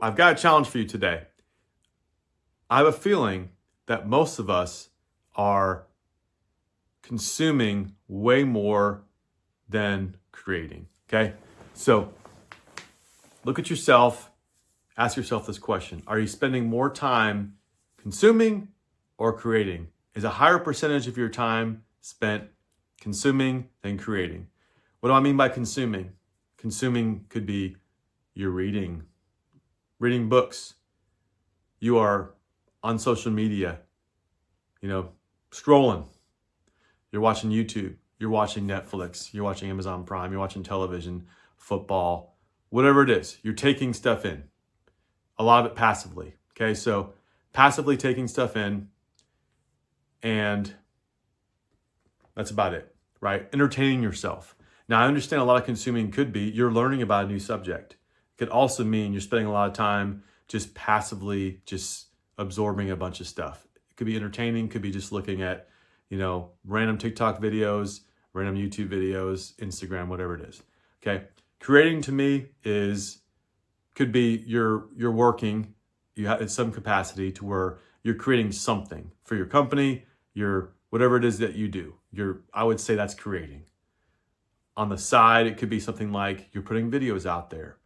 I've got a challenge for you today. I have a feeling that most of us are consuming way more than creating. Okay. So look at yourself, ask yourself this question. Are you spending more time consuming or creating? Is a higher percentage of your time spent consuming than creating? What do I mean by consuming? Consuming could be you're reading books. You are on social media, scrolling. You're watching YouTube. You're watching Netflix. You're watching Amazon Prime. You're watching television, football, whatever it is. You're taking stuff in. A lot of it passively. Okay, so passively taking stuff in, and that's about it, right? Entertaining yourself. Now, I understand a lot of consuming could be you're learning about a new subject. It could also mean you're spending a lot of time just passively just absorbing a bunch of stuff. It could be entertaining, could be just looking at, random TikTok videos, random YouTube videos, Instagram, whatever it is. Okay. Creating to me could be you're working, you have in some capacity to where you're creating something for your company, whatever it is that you do. I would say that's creating. On the side, it could be something like you're putting videos out there.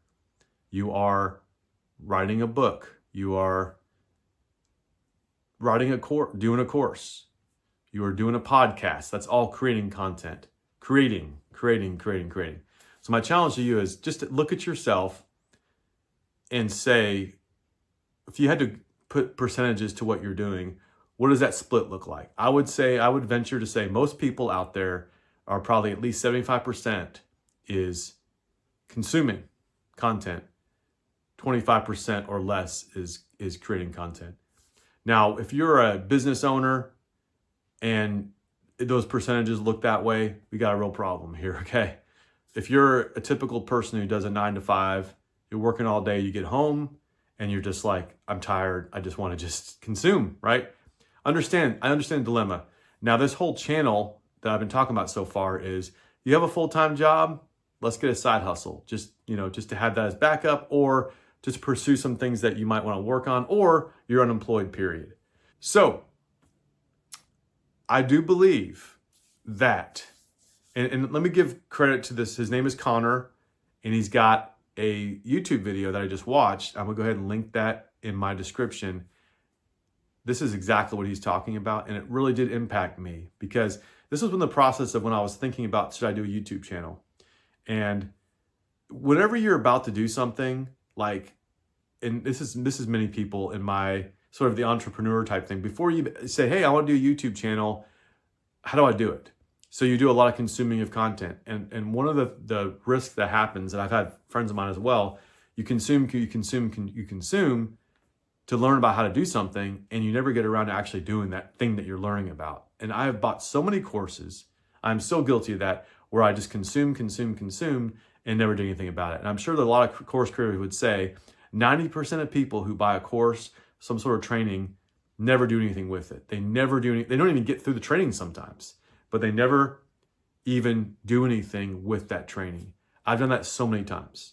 You are writing a book. You are writing doing a course. You are doing a podcast. That's all creating content. Creating. So my challenge to you is just to look at yourself and say, if you had to put percentages to what you're doing, what does that split look like? I would venture to say most people out there are probably at least 75% is consuming content. 25% or less is creating content. Now, if you're a business owner and those percentages look that way, we got a real problem here, okay? If you're a typical person who does a 9 to 5, you're working all day, you get home and you're just like, I'm tired, I just want to just consume, right? I understand the dilemma. Now, this whole channel that I've been talking about so far is you have a full-time job, let's get a side hustle, just to have that as backup, or just pursue some things that you might want to work on, or you're unemployed, period. So I do believe that, and let me give credit to this. His name is Connor, and he's got a YouTube video that I just watched. I'm gonna go ahead and link that in my description. This is exactly what he's talking about, and it really did impact me because this was in the process of when I was thinking about, should I do a YouTube channel? And whenever you're about to do something, and this is many people in my sort of the entrepreneur type thing, before you say, hey, I want to do a YouTube channel, how do I do it? So you do a lot of consuming of content. And one of the risks that happens, and I've had friends of mine as well, you consume to learn about how to do something, and you never get around to actually doing that thing that you're learning about. And I have bought so many courses, I'm so guilty of that, where I just consume, and never do anything about it. And I'm sure that a lot of course creators would say 90% of people who buy a course, some sort of training, never do anything with it. They don't even get through the training sometimes, but they never even do anything with that training. I've done that so many times.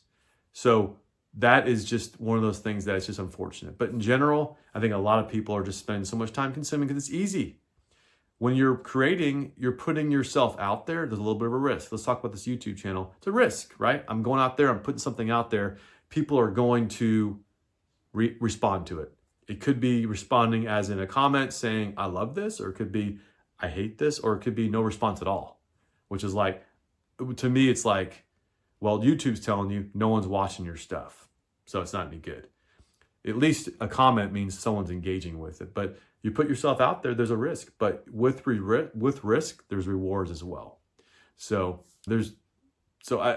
So that is just one of those things that is just unfortunate. But in general, I think a lot of people are just spending so much time consuming because it's easy. When you're creating, you're putting yourself out there. There's a little bit of a risk. Let's talk about this YouTube channel. It's a risk, right? I'm going out there, I'm putting something out there. People are going to respond to it. It could be responding as in a comment saying, I love this, or it could be, I hate this, or it could be no response at all, which is like, to me, it's like, well, YouTube's telling you no one's watching your stuff, so it's not any good. At least a comment means someone's engaging with it. But you put yourself out there, there's a risk. But with risk, there's rewards as well. So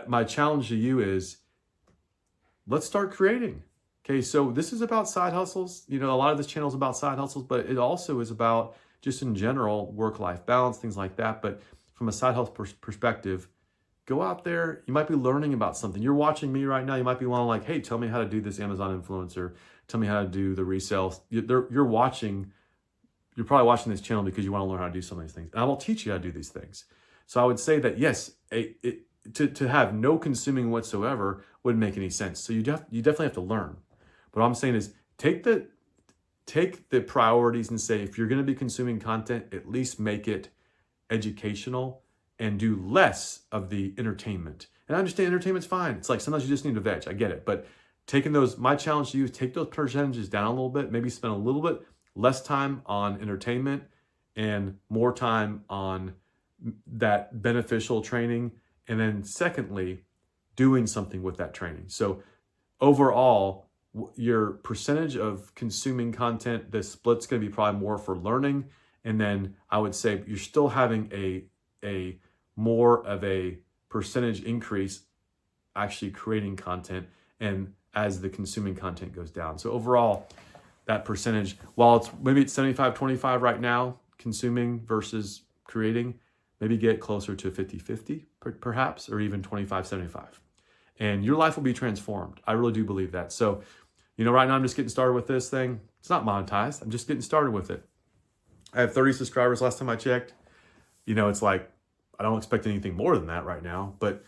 my challenge to you is, let's start creating. Okay, so this is about side hustles. A lot of this channel is about side hustles, but it also is about just in general work-life balance, things like that. But from a side hustle perspective, go out there. You might be learning about something. You're watching me right now. You might be wanting like, hey, tell me how to do this Amazon influencer. Tell me how to do the resale. You're probably watching this channel because you want to learn how to do some of these things. And I will teach you how to do these things. So I would say that yes, to have no consuming whatsoever wouldn't make any sense. So you definitely have to learn. But what I'm saying is take the priorities and say, if you're going to be consuming content, at least make it educational and do less of the entertainment. And I understand entertainment's fine. It's like sometimes you just need to veg. I get it. But taking those, my challenge to you is take those percentages down a little bit, maybe spend a little bit less time on entertainment and more time on that beneficial training. And then secondly, doing something with that training. So overall, your percentage of consuming content, the split's going to be probably more for learning. And then I would say you're still having a more of a percentage increase actually creating content and as the consuming content goes down. So overall, that percentage, while it's 75-25 right now, consuming versus creating, maybe get closer to 50-50 perhaps, or even 25-75. And your life will be transformed. I really do believe that. So, right now I'm just getting started with this thing. It's not monetized. I'm just getting started with it. I have 30 subscribers last time I checked. It's like, I don't expect anything more than that right now. But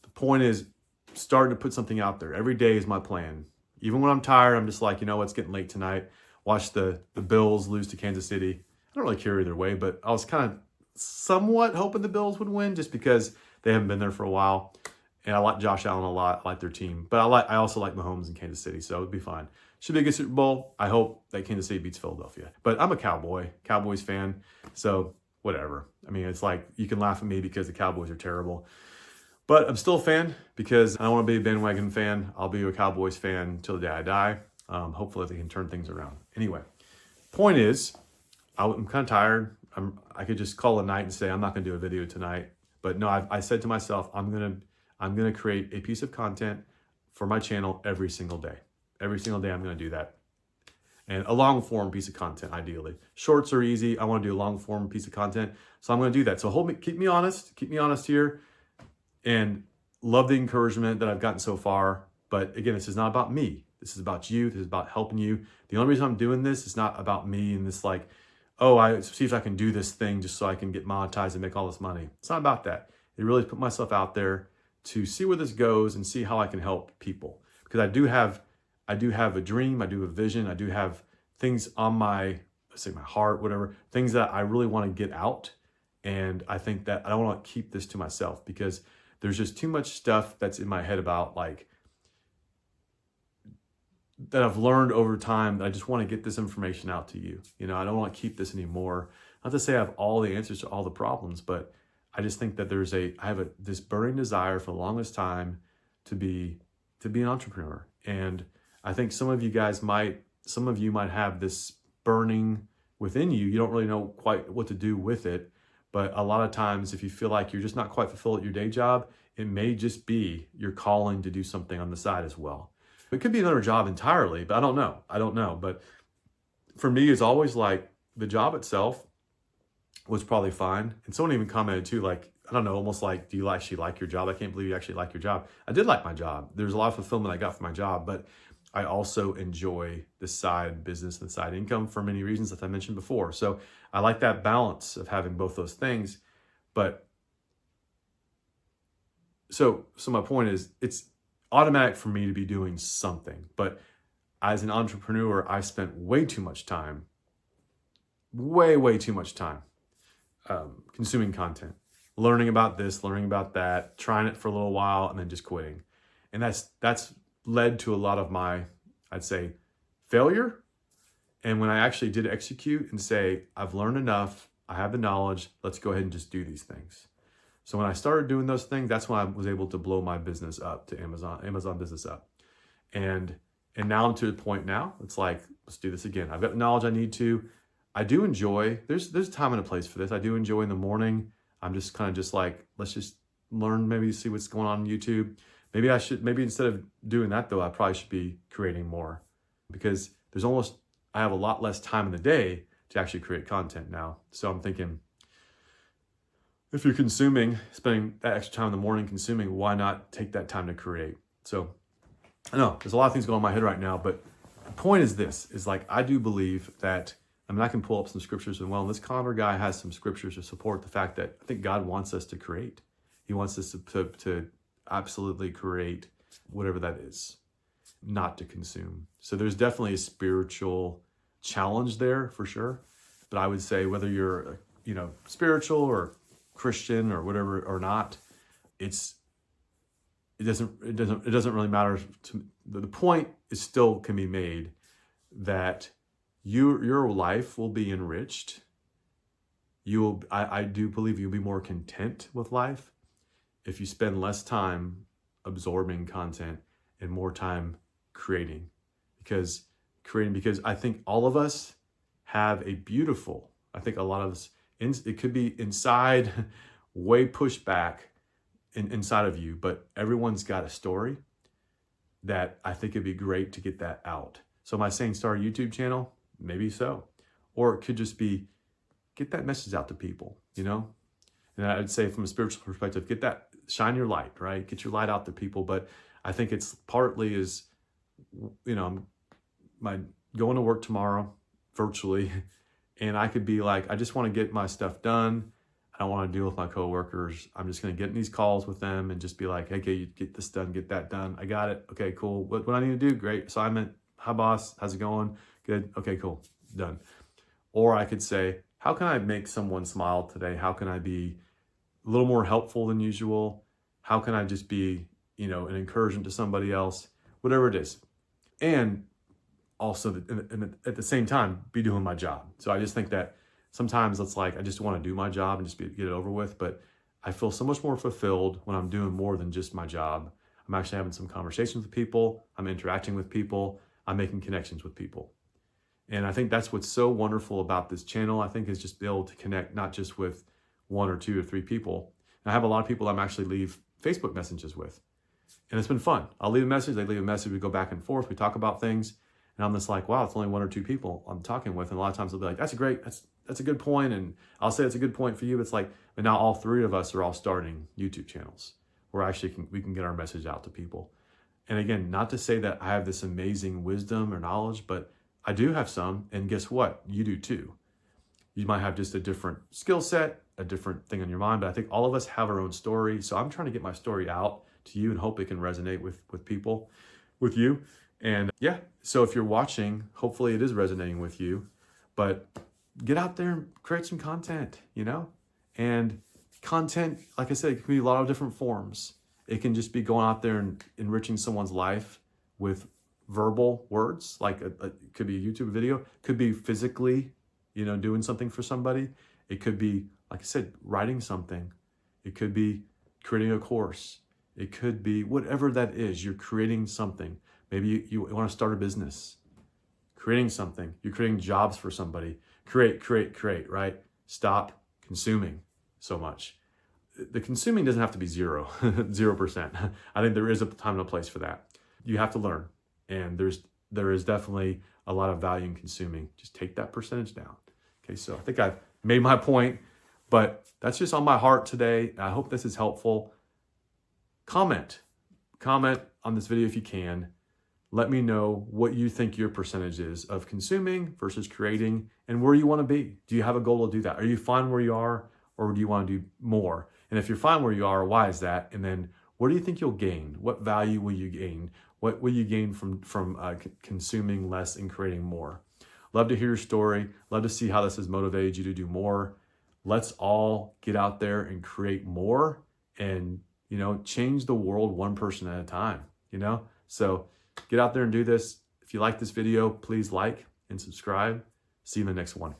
the point is starting to put something out there. Every day is my plan. Even when I'm tired, I'm just like, it's getting late tonight. Watch the Bills lose to Kansas City. I don't really care either way, but I was kind of somewhat hoping the Bills would win just because they haven't been there for a while. And I like Josh Allen a lot. I like their team. But I also like Mahomes in Kansas City, so it'd be fine. Should be a good Super Bowl. I hope that Kansas City beats Philadelphia. But I'm a Cowboys fan, so whatever. I mean, it's like you can laugh at me because the Cowboys are terrible. But I'm still a fan because I don't want to be a bandwagon fan. I'll be a Cowboys fan till the day I die. Hopefully they can turn things around. Anyway, point is, I'm kind of tired. I could just call it a night and say I'm not going to do a video tonight. But no, I said to myself, I'm gonna create a piece of content for my channel every single day. Every single day I'm gonna do that. And a long form piece of content, ideally. Shorts are easy. I wanna do a long form piece of content. So I'm gonna do that. So keep me honest here. And love the encouragement that I've gotten so far. But again, this is not about me. This is about you. This is about helping you. The only reason I'm doing this is not about me and this like, I see if I can do this thing just so I can get monetized and make all this money. It's not about that. It really put myself out there to see where this goes and see how I can help people. Because I do have a dream, I do have a vision, I do have things on my heart, whatever, things that I really want to get out. And I think that I don't want to keep this to myself because there's just too much stuff that's in my head about like, that I've learned over time that I just want to get this information out to you. I don't want to keep this anymore. Not to say I have all the answers to all the problems, but I just think that I have this burning desire for the longest time to be an entrepreneur. And I think some of you might have this burning within you. You don't really know quite what to do with it. But a lot of times, if you feel like you're just not quite fulfilled at your day job, it may just be your calling to do something on the side as well. It could be another job entirely, but I don't know. But for me, it's always like the job itself was probably fine. And someone even commented too, like, I don't know, almost like, do you actually like your job? I can't believe you actually like your job. I did like my job. There's a lot of fulfillment I got from my job, but I also enjoy the side business and the side income for many reasons that I mentioned before. So I like that balance of having both those things. But so my point is, it's automatic for me to be doing something. But as an entrepreneur, I spent way too much time, way too much time consuming content, learning about this, learning about that, trying it for a little while, and then just quitting. And that's led to a lot of my, I'd say, failure. And when I actually did execute and say, I've learned enough, I have the knowledge, let's go ahead and just do these things. So when I started doing those things, that's when I was able to blow my business up to Amazon business up. And now I'm to the point now, it's like, let's do this again. I've got the knowledge I need to. I do enjoy, there's a time and a place for this. I do enjoy in the morning. I'm just kind of just like, let's just learn, maybe see what's going on YouTube. Maybe instead of doing that though, I probably should be creating more because I have a lot less time in the day to actually create content now. So I'm thinking, if you're spending that extra time in the morning consuming, why not take that time to create? So I know there's a lot of things going on in my head right now, but the point is this, is like, I do believe that, I can pull up some scriptures and this Connor guy has some scriptures to support the fact that I think God wants us to create. He wants us to absolutely create whatever that is. not to consume. So there's definitely a spiritual challenge there for sure. But I would say whether you're, spiritual or Christian or whatever or not, it doesn't really matter. The point is still can be made that your life will be enriched. I do believe you'll be more content with life if you spend less time absorbing content and more time creating. Because I think all of us have a beautiful, I think a lot of us, it could be inside, way pushed back inside of you, but everyone's got a story that I think it'd be great to get that out. So am I saying start a YouTube channel? Maybe so. Or it could just be, get that message out to people, And I'd say from a spiritual perspective, shine your light, right? Get your light out to people. But I think it's partly is, my going to work tomorrow virtually, and I could be like, I just want to get my stuff done. I don't want to deal with my coworkers. I'm just going to get in these calls with them and just be like, hey, okay, you get this done, get that done. I got it. Okay, cool. What I need to do? Great assignment. Hi, boss. How's it going? Good. Okay, cool. Done. Or I could say, how can I make someone smile today? How can I be a little more helpful than usual? How can I just be, an encouragement to somebody else? Whatever it is. And also at the same time, be doing my job. So I just think that sometimes it's like, I just want to do my job and just get it over with. But I feel so much more fulfilled when I'm doing more than just my job. I'm actually having some conversations with people. I'm interacting with people. I'm making connections with people. And I think that's what's so wonderful about this channel, I think, is just be able to connect not just with 1 or 2 or 3 people. And I have a lot of people I'm actually leave Facebook messages with. And it's been fun. I'll leave a message, they leave a message, we go back and forth, we talk about things. And I'm just like, wow, it's only 1 or 2 people I'm talking with. And a lot of times they'll be like, that's a good point. And I'll say it's a good point for you. It's like, but now all 3 of us are all starting YouTube channels where actually we can get our message out to people. And again, not to say that I have this amazing wisdom or knowledge, but I do have some. And guess what? You do too. You might have just a different skill set, a different thing on your mind, but I think all of us have our own story. So I'm trying to get my story out to you and hope it can resonate with people, with you. And yeah, so if you're watching, hopefully it is resonating with you, but get out there and create some content, and content, like I said, it can be a lot of different forms. It can just be going out there and enriching someone's life with verbal words, like it could be a YouTube video, could be physically, doing something for somebody. It could be, like I said, writing something. It could be creating a course. It could be whatever that is. You're creating something. Maybe you want to start a business, creating something. You're creating jobs for somebody. Create, right? Stop consuming so much. The consuming doesn't have to be 0%. I think there is a time and a place for that. You have to learn. And there is definitely a lot of value in consuming. Just take that percentage down. Okay, so I think I've made my point, but that's just on my heart today. I hope this is helpful. Comment on this video if you can. Let me know what you think your percentage is of consuming versus creating and where you want to be. Do you have a goal to do that? Are you fine where you are, or do you want to do more? And if you're fine where you are, why is that? And then what do you think you'll gain? What value will you gain? What will you gain from consuming less and creating more? Love to hear your story. Love to see how this has motivated you to do more. Let's all get out there and create more and, change the world one person at a time, So get out there and do this. If you like this video, please like and subscribe. See you in the next one.